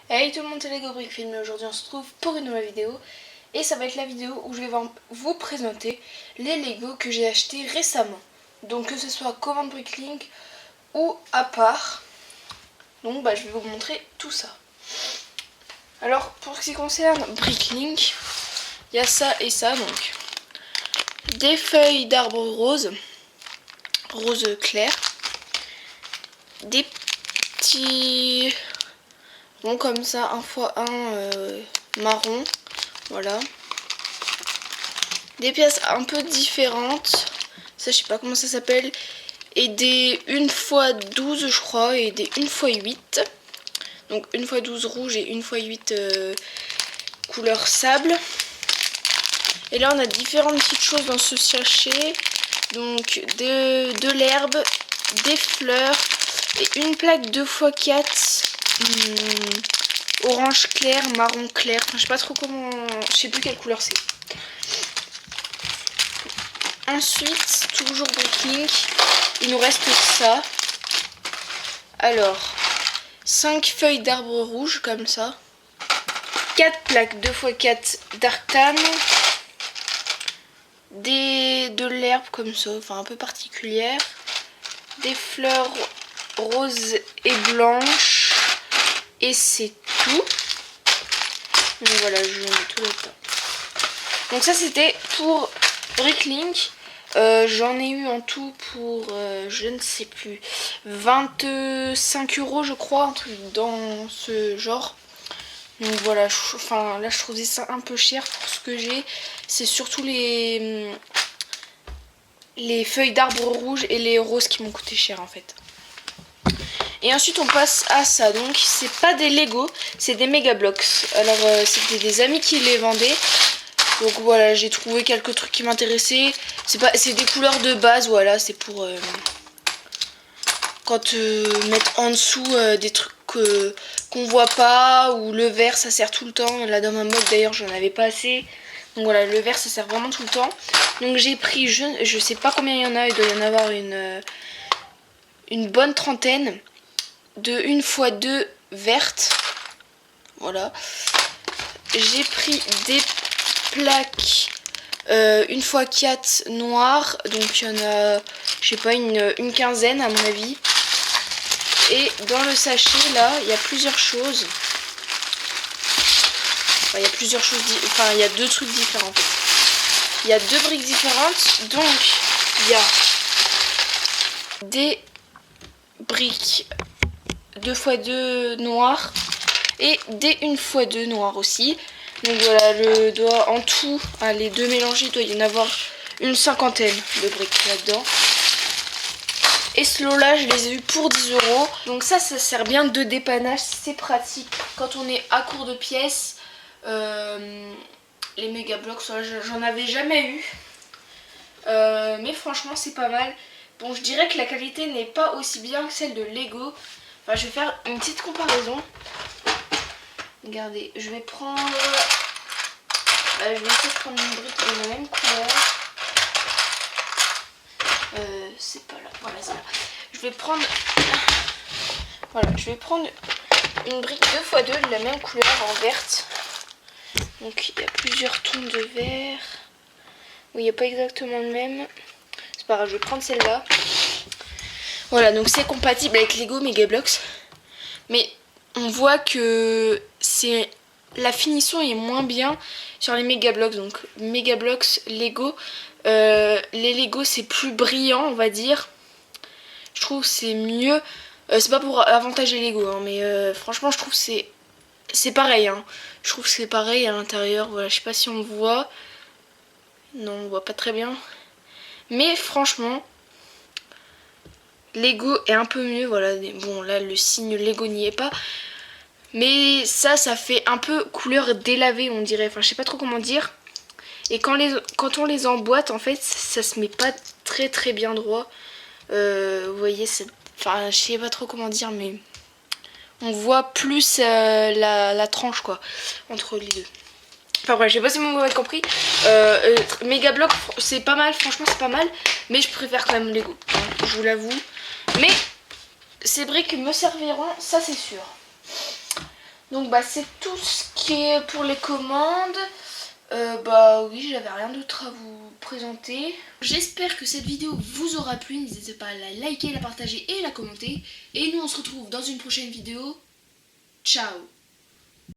Hey tout le monde, c'est Lego Brick Film et aujourd'hui on se retrouve pour une nouvelle vidéo. Et ça va être la vidéo où je vais vous présenter les Lego que j'ai achetés récemment. Donc que ce soit commande Bricklink ou à part. Donc je vais vous montrer tout ça. Alors pour ce qui concerne Bricklink, il y a ça et ça donc. Des feuilles d'arbre rose clair. Des petits ronds comme ça, 1x1 marron. Voilà. Des pièces un peu différentes. Ça, je sais pas comment ça s'appelle. Et des 1x12, je crois. Et des 1x8. Donc 1x12 rouge et 1x8 couleur sable. Et là, on a différentes petites choses dans ce sachet. Donc de l'herbe, des fleurs et une plaque 2x4 orange clair, marron clair. Enfin, je sais pas trop comment. Je sais plus quelle couleur c'est. Ensuite, toujours Bricklink, il nous reste ça. Alors, 5 feuilles d'arbre rouge comme ça. 4 plaques 2x4 d'artan. De l'herbe comme ça, enfin un peu particulière. Des fleurs roses et blanches. Et c'est tout. Donc voilà, je mets tout là-dedans. Donc ça c'était pour Bricklink. J'en ai eu en tout pour, je ne sais plus, 25 € je crois, un truc dans ce genre. Donc voilà, là je trouvais ça un peu cher pour ce que j'ai. C'est surtout les feuilles d'arbre rouge et les roses qui m'ont coûté cher en fait. Et ensuite on passe à ça, donc c'est pas des Lego, c'est des Mega Bloks. Alors c'était des amis qui les vendaient. Donc voilà, j'ai trouvé quelques trucs qui m'intéressaient. C'est des couleurs de base, voilà, c'est pour mettre en dessous des trucs qu'on voit pas, ou le vert ça sert tout le temps. Là dans ma mode d'ailleurs j'en avais pas assez. Donc voilà, le vert ça sert vraiment tout le temps. Donc j'ai pris, je sais pas combien il y en a, il doit y en avoir une bonne trentaine de 1x2 vertes. Voilà. J'ai pris des plaques 1x4 noires, donc il y en a, je sais pas, une quinzaine à mon avis. Et dans le sachet là, il y a plusieurs choses. Enfin, il y a plusieurs choses, enfin il y a deux trucs différents. Il y a deux briques différentes, donc il y a des briques 2x2 noires et des 1x2 noires aussi. Donc voilà, en tout, les deux mélangés, il doit y en avoir une cinquantaine de briques là-dedans. Et ceux là, je les ai eu pour 10 €. Donc ça sert bien de dépannage, c'est pratique quand on est à court de pièces. Les Mega Bloks, j'en avais jamais eu. Mais franchement, c'est pas mal. Bon, je dirais que la qualité n'est pas aussi bien que celle de Lego. Enfin, je vais faire une petite comparaison. Regardez, je vais prendre... je vais essayer de prendre une brique de la même couleur. C'est pas là, voilà, c'est là. Je vais prendre... Voilà, je vais prendre une brique 2x2 de la même couleur en verte. Donc il y a plusieurs tons de vert. Oui, il n'y a pas exactement le même. C'est pas grave, je vais prendre celle-là. Voilà, donc c'est compatible avec Lego Mega Bloks. Mais on voit que la finition est moins bien sur les Mega Bloks. Donc Mega Bloks Lego, les Lego c'est plus brillant, on va dire. Je trouve que c'est mieux. C'est pas pour avantager Lego, hein, mais franchement je trouve que c'est pareil. Hein. Je trouve que c'est pareil à l'intérieur. Voilà, je sais pas si on voit. Non, on voit pas très bien. Mais franchement, Lego est un peu mieux. Voilà, bon là le signe Lego n'y est pas. Mais ça fait un peu couleur délavée, on dirait. Enfin, je sais pas trop comment dire. Et quand on les emboîte, en fait, ça se met pas très très bien droit. Vous voyez, enfin, je sais pas trop comment dire, mais on voit plus la tranche, quoi, entre les deux. Enfin bref, je sais pas si vous m'avez compris. Mega Bloks, c'est pas mal, franchement, c'est pas mal. Mais je préfère quand même Lego, hein, je vous l'avoue. Mais ces briques me serviront, ça c'est sûr. Donc bah c'est tout ce qui est pour les commandes. Bah oui, j'avais rien d'autre à vous présenter. J'espère que cette vidéo vous aura plu. N'hésitez pas à la liker, la partager et la commenter. Et nous on se retrouve dans une prochaine vidéo. Ciao!